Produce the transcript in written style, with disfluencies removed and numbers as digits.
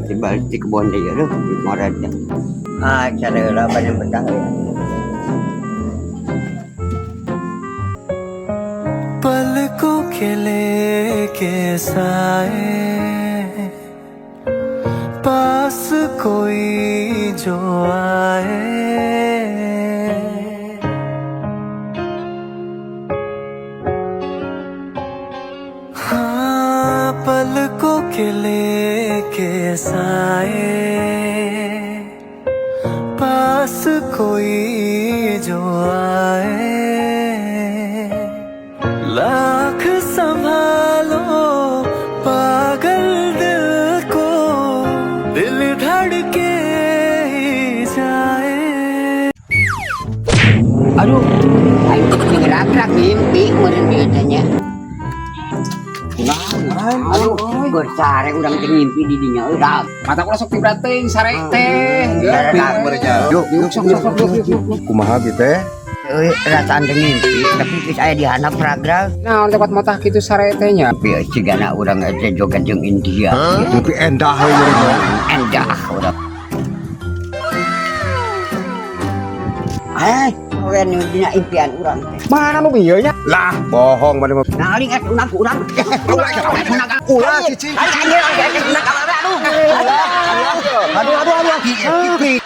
Tiba di kebun dia tu, marah dia. Cara lah banyak betah ya. पलकों के लेके साए पास कोई जो आए हाँ पलकों के लेके साए पास कोई जो आए लाख संभालो पागल दिल को दिल धड़के ही जाए Aduh, ayo gerak-gerak mimpi kemarin biasanya. Aduh, bersare urang teh ngimpi di dinya euy. Mata kula sok tibrating sare teh. Yuk, sok. Kumaha gitu teh? Euy, rasaan teh ngimpi, tapi geus aya di handap pragrag. Nah, dapat mata kitu sare teh nya. Tapi cigana urang aja joget jeung India. Tapi endah ya Endah urang. Kowe nu dina impian urang teh. Mana nu bieu nya? Lah, bohong mana mah. Nah, aling urang. Ulah cici. Aduh.